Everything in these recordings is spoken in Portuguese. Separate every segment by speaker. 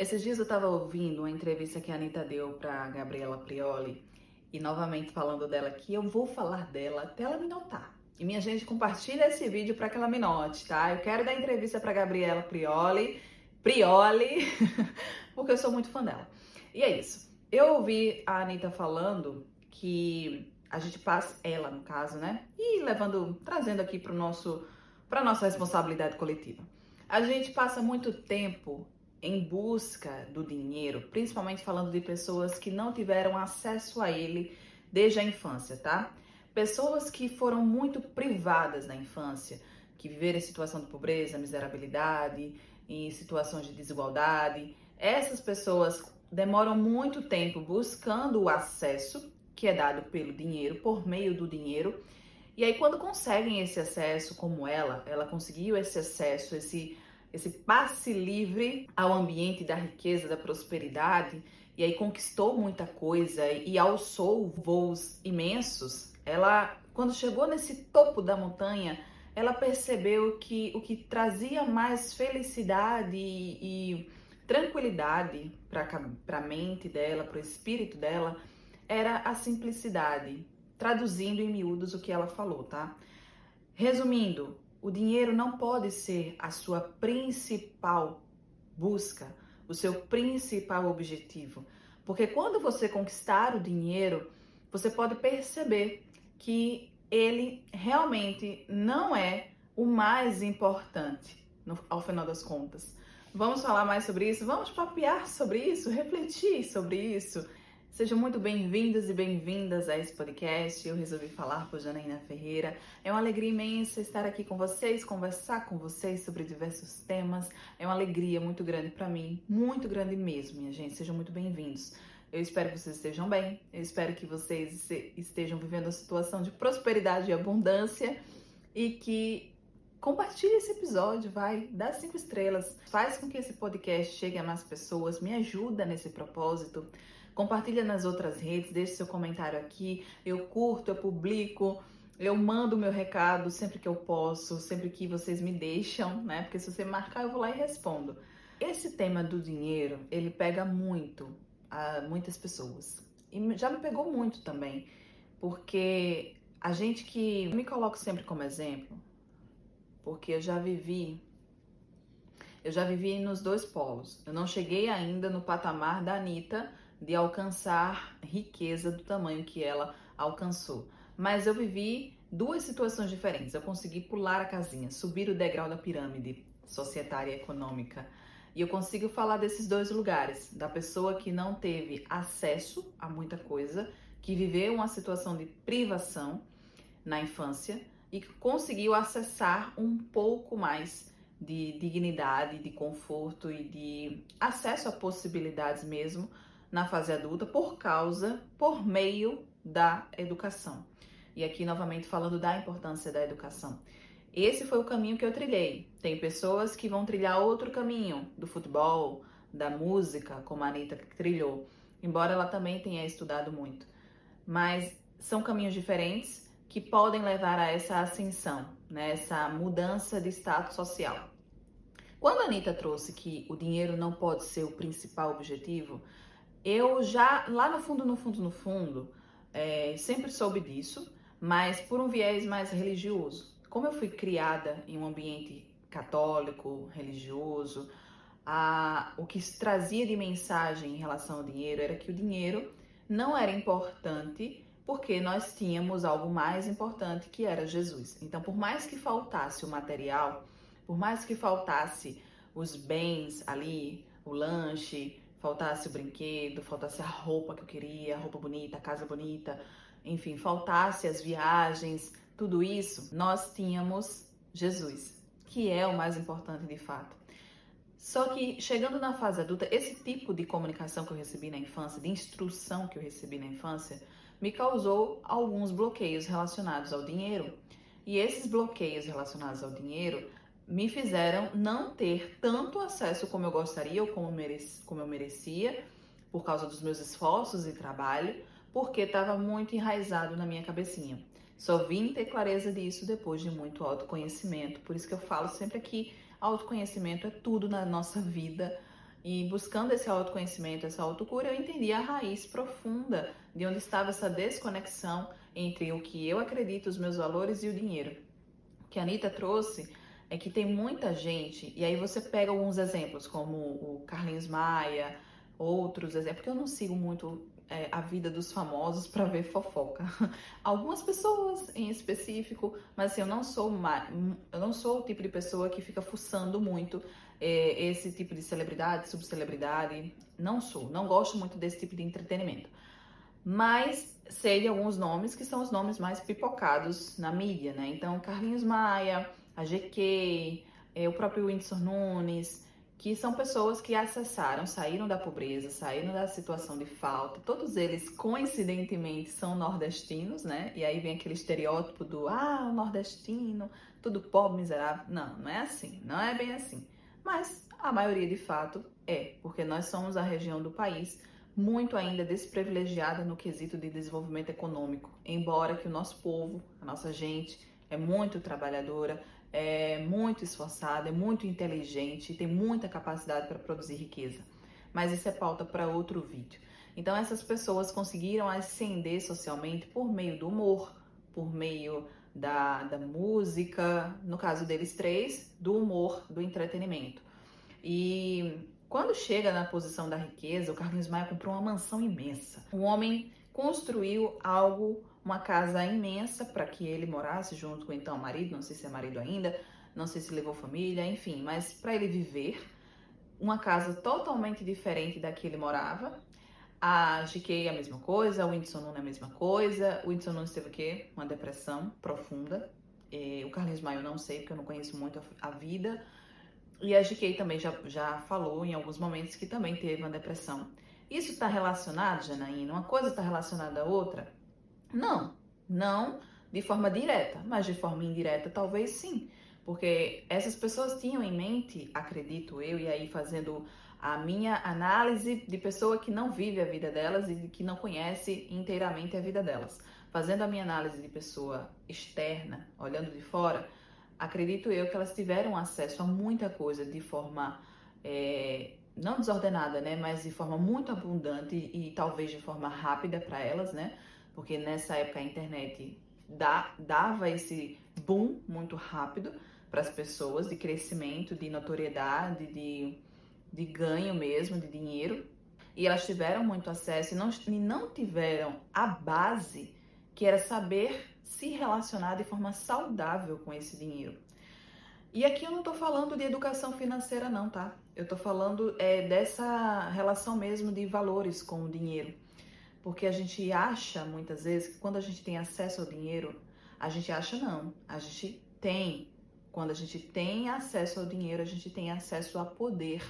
Speaker 1: Esses dias eu estava ouvindo uma entrevista que a Anitta deu para Gabriela Prioli e novamente falando dela aqui, eu vou falar dela até ela me notar. E minha gente, compartilha esse vídeo para que ela me note, tá? Eu quero dar entrevista para Gabriela Prioli, porque eu sou muito fã dela. E é isso. Eu ouvi a Anitta falando que a gente passa, ela no caso, né? E trazendo aqui para nossa responsabilidade coletiva. A gente passa muito tempo em busca do dinheiro, principalmente falando de pessoas que não tiveram acesso a ele desde a infância, tá? Pessoas que foram muito privadas na infância, que viveram em situação de pobreza, miserabilidade, em situações de desigualdade. Essas pessoas demoram muito tempo buscando o acesso que é dado pelo dinheiro, por meio do dinheiro. E aí, quando conseguem esse acesso, como ela conseguiu esse acesso, esse passe livre ao ambiente da riqueza, da prosperidade, e aí conquistou muita coisa e alçou voos imensos. Ela, quando chegou nesse topo da montanha, ela percebeu que o que trazia mais felicidade e tranquilidade para a mente dela, para o espírito dela, era a simplicidade. Traduzindo em miúdos o que ela falou, tá? Resumindo, o dinheiro não pode ser a sua principal busca, o seu principal objetivo. Porque quando você conquistar o dinheiro, você pode perceber que ele realmente não é o mais importante, ao final das contas. Vamos falar mais sobre isso? Vamos papear sobre isso? Refletir sobre isso? Sejam muito bem-vindos e bem-vindas a esse podcast. Eu resolvi falar por Janaína Ferreira. É uma alegria imensa estar aqui com vocês, conversar com vocês sobre diversos temas. É uma alegria muito grande para mim, muito grande mesmo, minha gente. Sejam muito bem-vindos. Eu espero que vocês estejam bem. Eu espero que vocês estejam vivendo uma situação de prosperidade e abundância e que compartilhe esse episódio, vai, dá 5 estrelas, faz com que esse podcast chegue a mais pessoas, me ajuda nesse propósito. Compartilha nas outras redes, deixe seu comentário aqui, eu curto, eu publico, eu mando o meu recado sempre que eu posso, sempre que vocês me deixam, né? Porque se você marcar, eu vou lá e respondo. Esse tema do dinheiro, ele pega muito a muitas pessoas. E já me pegou muito também, porque a gente que eu me coloco sempre como exemplo, porque eu já vivi nos dois polos. Eu não cheguei ainda no patamar da Anitta de alcançar riqueza do tamanho que ela alcançou. Mas eu vivi duas situações diferentes. Eu consegui pular a casinha, subir o degrau da pirâmide societária e econômica. E eu consigo falar desses dois lugares, da pessoa que não teve acesso a muita coisa, que viveu uma situação de privação na infância e que conseguiu acessar um pouco mais de dignidade, de conforto e de acesso a possibilidades mesmo na fase adulta por meio da educação. E aqui novamente falando da importância da educação. Esse foi o caminho que eu trilhei. Tem pessoas que vão trilhar outro caminho, do futebol, da música, como a Anitta trilhou, embora ela também tenha estudado muito. Mas são caminhos diferentes que podem levar a essa ascensão, né? Essa mudança de status social. Quando a Anitta trouxe que o dinheiro não pode ser o principal objetivo, eu já, lá no fundo, sempre soube disso, mas por um viés mais religioso. Como eu fui criada em um ambiente católico, religioso, o que se trazia de mensagem em relação ao dinheiro era que o dinheiro não era importante porque nós tínhamos algo mais importante que era Jesus. Então, por mais que faltasse o material, por mais que faltasse os bens ali, o lanche, faltasse o brinquedo, faltasse a roupa que eu queria, a roupa bonita, a casa bonita, enfim, faltasse as viagens, tudo isso, nós tínhamos Jesus, que é o mais importante de fato. Só que chegando na fase adulta, esse tipo de comunicação que eu recebi na infância, de instrução que eu recebi na infância, me causou alguns bloqueios relacionados ao dinheiro. E esses bloqueios relacionados ao dinheiro me fizeram não ter tanto acesso como eu gostaria ou como eu merecia, por causa dos meus esforços e trabalho, porque estava muito enraizado na minha cabecinha. Só vim ter clareza disso depois de muito autoconhecimento. Por isso que eu falo sempre aqui, autoconhecimento é tudo na nossa vida E buscando esse autoconhecimento, essa autocura, eu entendi a raiz profunda de onde estava essa desconexão entre o que eu acredito, os meus valores e o dinheiro. O que a Anitta trouxe é que tem muita gente, e aí você pega alguns exemplos, como o Carlinhos Maia, outros exemplos, porque eu não sigo muito a vida dos famosos para ver fofoca. Algumas pessoas em específico, mas assim, eu não sou o tipo de pessoa que fica fuçando muito esse tipo de celebridade, subcelebridade. Não sou, não gosto muito desse tipo de entretenimento. Mas sei de alguns nomes que são os nomes mais pipocados na mídia, né? Então, Carlinhos Maia, a GK, o próprio Whindersson Nunes, que são pessoas que acessaram, saíram da pobreza, saíram da situação de falta. Todos eles, coincidentemente, são nordestinos, né? E aí vem aquele estereótipo do, o nordestino, tudo pobre, miserável. Não, não é assim, não é bem assim. Mas a maioria, de fato, é, porque nós somos a região do país muito ainda desprivilegiada no quesito de desenvolvimento econômico, embora que o nosso povo, a nossa gente, é muito trabalhadora, é muito esforçada, é muito inteligente, tem muita capacidade para produzir riqueza. Mas isso é pauta para outro vídeo. Então essas pessoas conseguiram ascender socialmente por meio do humor, por meio da música, no caso deles três, do humor, do entretenimento. E quando chega na posição da riqueza, o Carlinhos Maia comprou uma mansão imensa. Um homem construiu algo, uma casa imensa para que ele morasse junto com então o marido, não sei se é marido ainda, não sei se levou família, enfim, mas para ele viver, uma casa totalmente diferente da que ele morava. A GK é a mesma coisa, o Whindersson Nunes é a mesma coisa. O Whindersson Nunes teve o quê? Uma depressão profunda. O Carlinhos Maia eu não sei, porque eu não conheço muito a vida. E a GK também já falou em alguns momentos que também teve uma depressão. Isso está relacionado, Janaína? Uma coisa está relacionada à outra? Não, não de forma direta, mas de forma indireta talvez sim. Porque essas pessoas tinham em mente, acredito eu, e aí fazendo a minha análise de pessoa que não vive a vida delas e que não conhece inteiramente a vida delas. Fazendo a minha análise de pessoa externa, olhando de fora, acredito eu que elas tiveram acesso a muita coisa de forma não desordenada, né, mas de forma muito abundante e talvez de forma rápida para elas, né, porque nessa época a internet dava esse boom muito rápido para as pessoas de crescimento, de notoriedade, de ganho mesmo, de dinheiro, e elas tiveram muito acesso e não tiveram a base que era saber se relacionar de forma saudável com esse dinheiro. E aqui eu não tô falando de educação financeira não, tá? Eu tô falando dessa relação mesmo de valores com o dinheiro. Porque a gente acha, muitas vezes, que quando a gente tem acesso ao dinheiro, a gente acha não, a gente tem. Quando a gente tem acesso ao dinheiro, a gente tem acesso a poder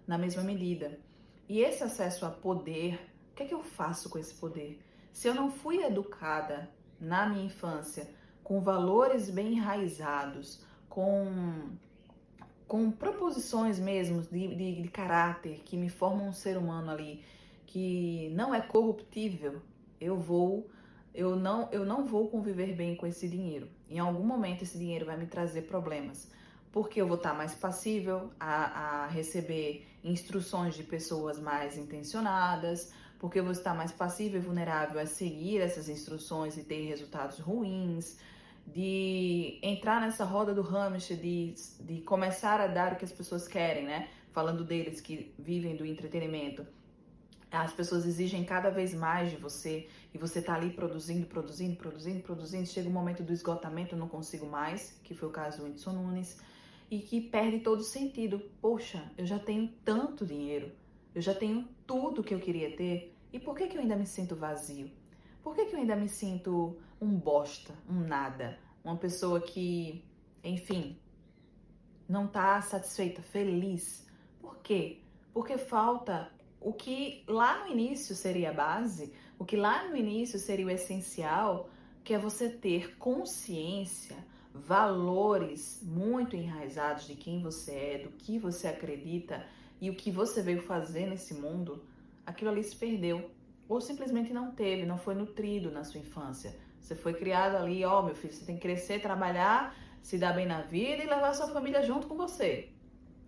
Speaker 1: na mesma medida. E esse acesso a poder, o que é que eu faço com esse poder? Se eu não fui educada na minha infância com valores bem enraizados, com proposições mesmo de caráter que me formam um ser humano ali que não é corruptível, eu não vou conviver bem com esse dinheiro. Em algum momento esse dinheiro vai me trazer problemas, porque eu vou estar mais passível a receber instruções de pessoas mais intencionadas, porque eu vou estar mais passível e vulnerável a seguir essas instruções e ter resultados ruins, de entrar nessa roda do hamster, de começar a dar o que as pessoas querem, né? Falando deles que vivem do entretenimento. As pessoas exigem cada vez mais de você e você tá ali produzindo. Chega um momento do esgotamento, não consigo mais, que foi o caso do Whindersson Nunes, e que perde todo o sentido. Poxa, eu já tenho tanto dinheiro, eu já tenho tudo que eu queria ter, e por que eu ainda me sinto vazio? Por que eu ainda me sinto um bosta, um nada? Uma pessoa que, enfim, não tá satisfeita, feliz. Por quê? Porque falta o que lá no início seria a base, o que lá no início seria o essencial, que é você ter consciência, valores muito enraizados de quem você é, do que você acredita e o que você veio fazer nesse mundo. Aquilo ali se perdeu. Ou simplesmente não teve, não foi nutrido na sua infância. Você foi criado ali, meu filho, você tem que crescer, trabalhar, se dar bem na vida e levar sua família junto com você.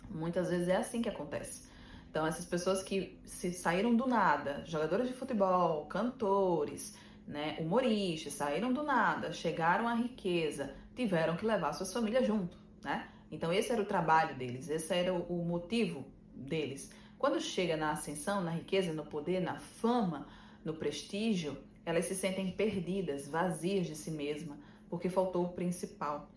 Speaker 1: Muitas vezes é assim que acontece. Então, essas pessoas que se saíram do nada, jogadores de futebol, cantores, né, humoristas, saíram do nada, chegaram à riqueza, tiveram que levar suas famílias junto, né? Então, esse era o trabalho deles, esse era o motivo deles. Quando chega na ascensão, na riqueza, no poder, na fama, no prestígio, elas se sentem perdidas, vazias de si mesma, porque faltou o principal.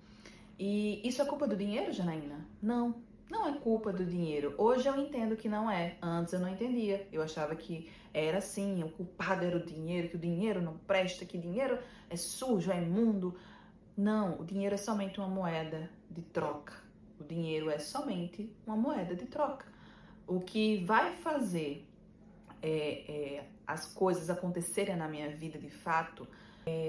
Speaker 1: E isso é culpa do dinheiro, Janaína? Não, não é culpa do dinheiro. Hoje eu entendo que não é. Antes eu não entendia. Eu achava que era assim, o culpado era o dinheiro, que o dinheiro não presta, que o dinheiro é sujo, é imundo. Não, o dinheiro é somente uma moeda de troca. O dinheiro é somente uma moeda de troca. O que vai fazer as coisas acontecerem na minha vida de fato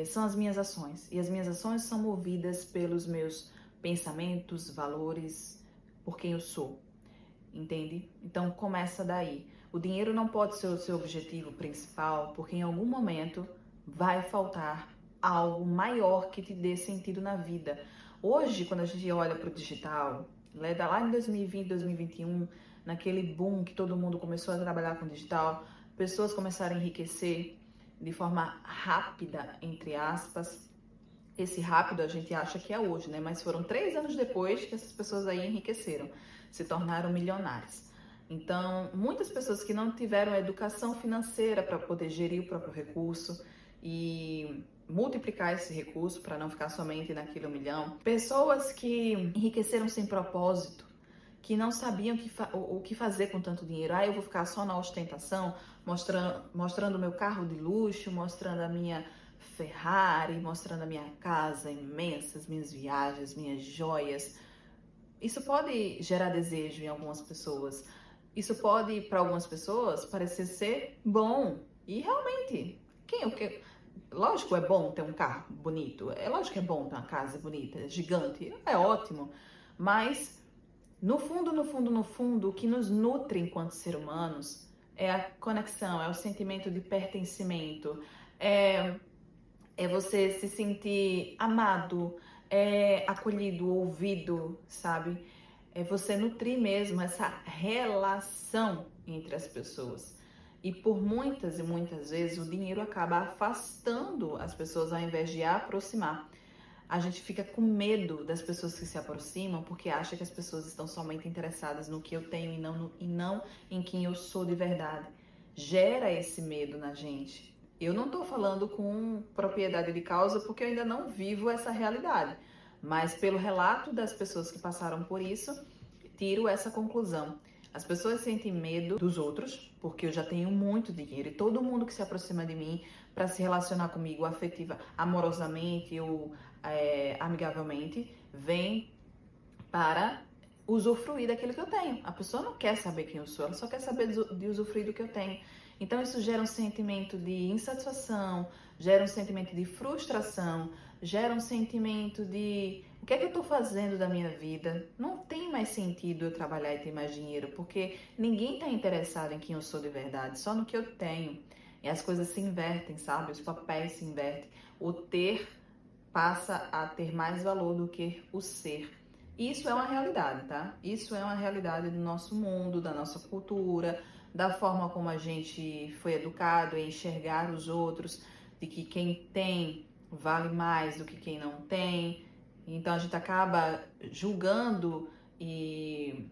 Speaker 1: são as minhas ações. E as minhas ações são movidas pelos meus pensamentos, valores, por quem eu sou. Entende? Então começa daí. O dinheiro não pode ser o seu objetivo principal, porque em algum momento vai faltar algo maior que te dê sentido na vida. Hoje, quando a gente olha para o digital, lá em 2020, 2021, naquele boom que todo mundo começou a trabalhar com digital, pessoas começaram a enriquecer de forma rápida, entre aspas. Esse rápido a gente acha que é hoje, né? Mas foram 3 anos depois que essas pessoas aí enriqueceram, se tornaram milionárias. Então, muitas pessoas que não tiveram educação financeira para poder gerir o próprio recurso e multiplicar esse recurso para não ficar somente naquele 1 milhão. Pessoas que enriqueceram sem propósito, que não sabiam o que fazer com tanto dinheiro. Eu vou ficar só na ostentação, mostrando o meu carro de luxo, mostrando a minha Ferrari, mostrando a minha casa imensa, as minhas viagens, minhas joias. Isso pode gerar desejo em algumas pessoas. Isso pode, para algumas pessoas, parecer ser bom. E realmente, lógico é bom ter um carro bonito. É lógico que é bom ter uma casa bonita, gigante. É ótimo. Mas no fundo, no fundo, no fundo, o que nos nutre enquanto seres humanos é a conexão, é o sentimento de pertencimento, é você se sentir amado, acolhido, ouvido, sabe? É você nutrir mesmo essa relação entre as pessoas. E por muitas e muitas vezes o dinheiro acaba afastando as pessoas ao invés de aproximar. A gente fica com medo das pessoas que se aproximam porque acha que as pessoas estão somente interessadas no que eu tenho e não em quem eu sou de verdade. Gera esse medo na gente. Eu não estou falando com propriedade de causa porque eu ainda não vivo essa realidade. Mas pelo relato das pessoas que passaram por isso, tiro essa conclusão. As pessoas sentem medo dos outros, porque eu já tenho muito dinheiro e todo mundo que se aproxima de mim para se relacionar comigo amorosamente ou amigavelmente, vem para usufruir daquilo que eu tenho. A pessoa não quer saber quem eu sou, ela só quer saber de usufruir do que eu tenho. Então isso gera um sentimento de insatisfação, gera um sentimento de frustração, gera um sentimento de o que é que eu estou fazendo da minha vida? Não tem mais sentido eu trabalhar e ter mais dinheiro, porque ninguém está interessado em quem eu sou de verdade, só no que eu tenho. E as coisas se invertem, sabe? Os papéis se invertem. O ter passa a ter mais valor do que o ser. Isso é uma realidade, tá? Isso é uma realidade do nosso mundo, da nossa cultura, da forma como a gente foi educado em enxergar os outros, de que quem tem vale mais do que quem não tem. Então a gente acaba julgando e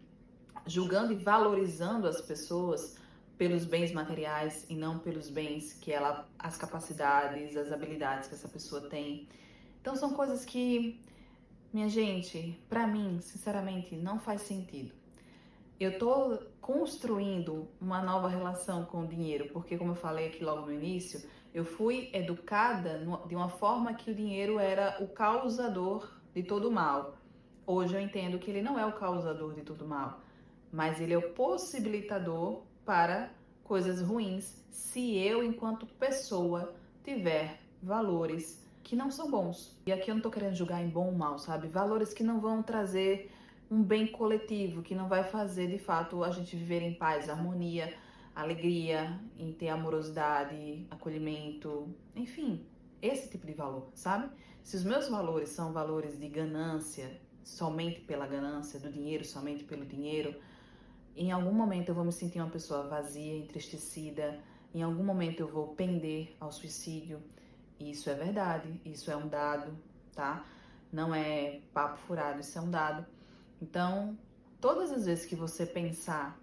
Speaker 1: valorizando as pessoas pelos bens materiais e não pelos bens as capacidades, as habilidades que essa pessoa tem. Então são coisas que, minha gente, pra mim, sinceramente, não faz sentido. Eu tô construindo uma nova relação com o dinheiro, porque como eu falei aqui logo no início, eu fui educada de uma forma que o dinheiro era o causador de todo o mal. Hoje eu entendo que ele não é o causador de todo o mal, mas ele é o possibilitador para coisas ruins, se eu, enquanto pessoa, tiver valores que não são bons. E aqui eu não tô querendo julgar em bom ou mal, sabe? Valores que não vão trazer um bem coletivo, que não vai fazer, de fato, a gente viver em paz, harmonia, alegria, em ter amorosidade, acolhimento, enfim, esse tipo de valor, sabe? Se os meus valores são valores de ganância, somente pela ganância, do dinheiro somente pelo dinheiro, Em algum momento eu vou me sentir uma pessoa vazia, entristecida, em algum momento eu vou pender ao suicídio. Isso é verdade, isso é um dado, tá? Não é papo furado, isso é um dado. Então, todas as vezes que você pensar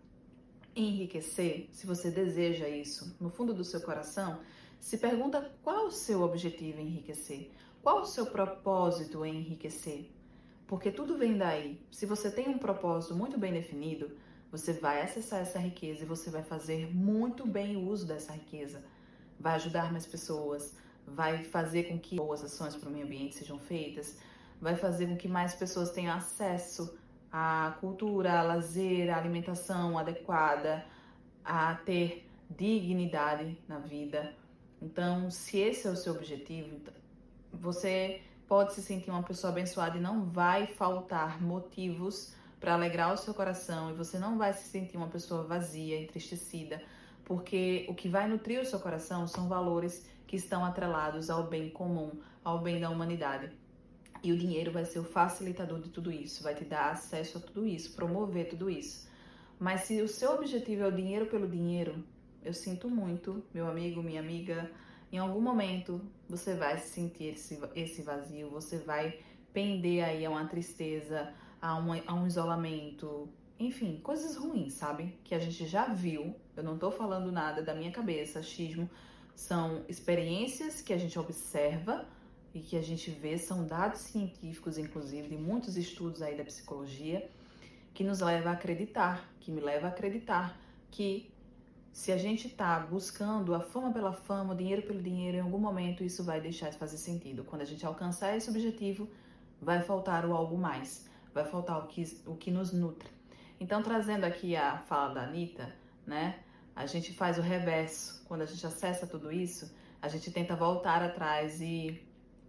Speaker 1: em enriquecer, se você deseja isso no fundo do seu coração, se pergunta qual o seu objetivo em enriquecer, qual o seu propósito em enriquecer. Porque tudo vem daí. Se você tem um propósito muito bem definido, você vai acessar essa riqueza e você vai fazer muito bem o uso dessa riqueza. Vai ajudar mais pessoas, vai fazer com que boas ações para o meio ambiente sejam feitas, vai fazer com que mais pessoas tenham acesso à cultura, a lazer, à alimentação adequada, a ter dignidade na vida. Então, se esse é o seu objetivo, você pode se sentir uma pessoa abençoada e não vai faltar motivos para alegrar o seu coração, e você não vai se sentir uma pessoa vazia, entristecida, porque o que vai nutrir o seu coração são valores que estão atrelados ao bem comum, ao bem da humanidade. E o dinheiro vai ser o facilitador de tudo isso, vai te dar acesso a tudo isso, promover tudo isso. Mas se o seu objetivo é o dinheiro pelo dinheiro, eu sinto muito, meu amigo, minha amiga, em algum momento você vai sentir esse vazio, você vai pender aí a uma tristeza, a um isolamento, enfim, coisas ruins, sabe? Que a gente já viu, eu não tô falando nada da minha cabeça, achismo, são experiências que a gente observa e que a gente vê, são dados científicos, inclusive, de muitos estudos aí da psicologia, que nos leva a acreditar, que me leva a acreditar que se a gente está buscando a fama pela fama, o dinheiro pelo dinheiro, em algum momento isso vai deixar de fazer sentido. Quando a gente alcançar esse objetivo, vai faltar o algo mais, vai faltar o que nos nutre. Então, trazendo aqui a fala da Anitta, né? A gente faz o reverso. Quando a gente acessa tudo isso, a gente tenta voltar atrás e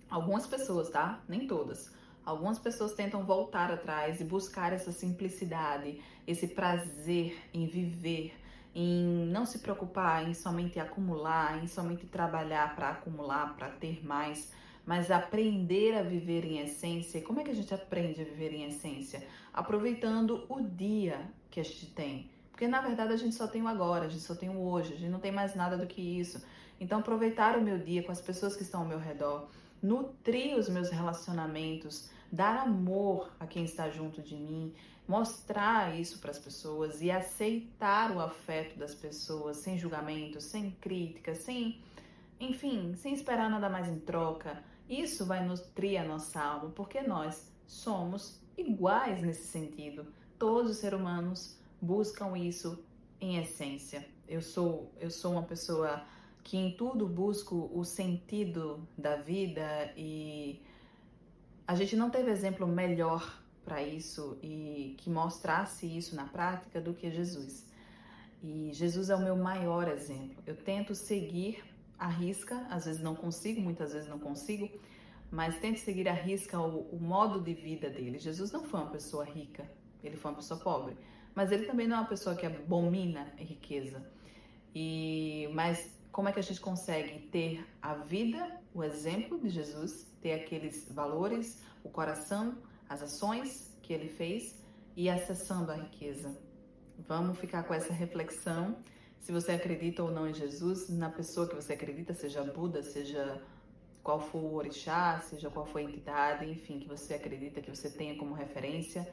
Speaker 1: algumas pessoas, tá? Nem todas. Algumas pessoas tentam voltar atrás e buscar essa simplicidade, esse prazer em viver, em não se preocupar em somente acumular, em somente trabalhar para acumular, para ter mais, mas aprender a viver em essência. E como é que a gente aprende a viver em essência? Aproveitando o dia que a gente tem. Porque na verdade a gente só tem o agora, a gente só tem o hoje, a gente não tem mais nada do que isso. Então aproveitar o meu dia com as pessoas que estão ao meu redor, nutrir os meus relacionamentos, dar amor a quem está junto de mim, mostrar isso para as pessoas e aceitar o afeto das pessoas sem julgamento, sem crítica, enfim, sem esperar nada mais em troca. Isso vai nutrir a nossa alma, porque nós somos iguais nesse sentido. Todos os seres humanos buscam isso em essência. Eu sou uma pessoa que em tudo busco o sentido da vida, e a gente não teve exemplo melhor para isso e que mostrasse isso na prática do que Jesus. E Jesus é o meu maior exemplo. Eu tento seguir à risca, às vezes não consigo, muitas vezes não consigo, mas tento seguir à risca o modo de vida dele. Jesus não foi uma pessoa rica, ele foi uma pessoa pobre, mas ele também não é uma pessoa que abomina a riqueza. Mas como é que a gente consegue ter a vida, o exemplo de Jesus, ter aqueles valores, o coração, as ações que ele fez e acessando a riqueza? Vamos ficar com essa reflexão. Se você acredita ou não em Jesus, na pessoa que você acredita, seja Buda, seja qual for o orixá, seja qual for a entidade, enfim, que você acredita, que você tenha como referência,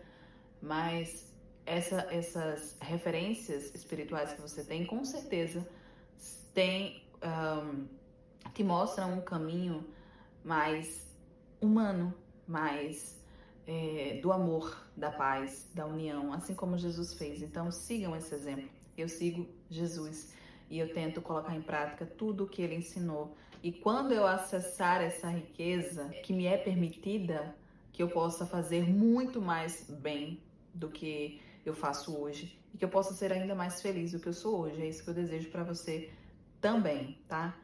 Speaker 1: mas essas referências espirituais que você tem, com certeza, te mostram um caminho mais humano, mais do amor, da paz, da união, assim como Jesus fez. Então sigam esse exemplo. Eu sigo Jesus e eu tento colocar em prática tudo o que ele ensinou. E quando eu acessar essa riqueza que me é permitida, que eu possa fazer muito mais bem do que eu faço hoje e que eu possa ser ainda mais feliz do que eu sou hoje. É isso que eu desejo para você também, tá?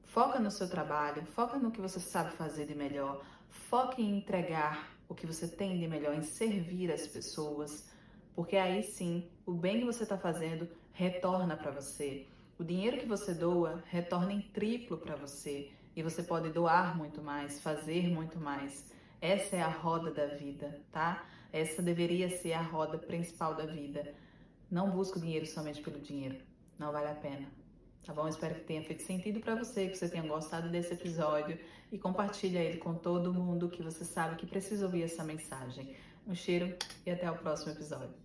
Speaker 1: Foca no seu trabalho, foca no que você sabe fazer de melhor, foca em entregar o que você tem de melhor, em servir as pessoas, porque aí sim, o bem que você está fazendo retorna para você. O dinheiro que você doa retorna em triplo para você e você pode doar muito mais, fazer muito mais. Essa é a roda da vida, tá? Essa deveria ser a roda principal da vida. Não busque o dinheiro somente pelo dinheiro. Não vale a pena. Tá bom? Espero que tenha feito sentido para você, que você tenha gostado desse episódio e compartilha ele com todo mundo que você sabe que precisa ouvir essa mensagem. Um cheiro e até o próximo episódio.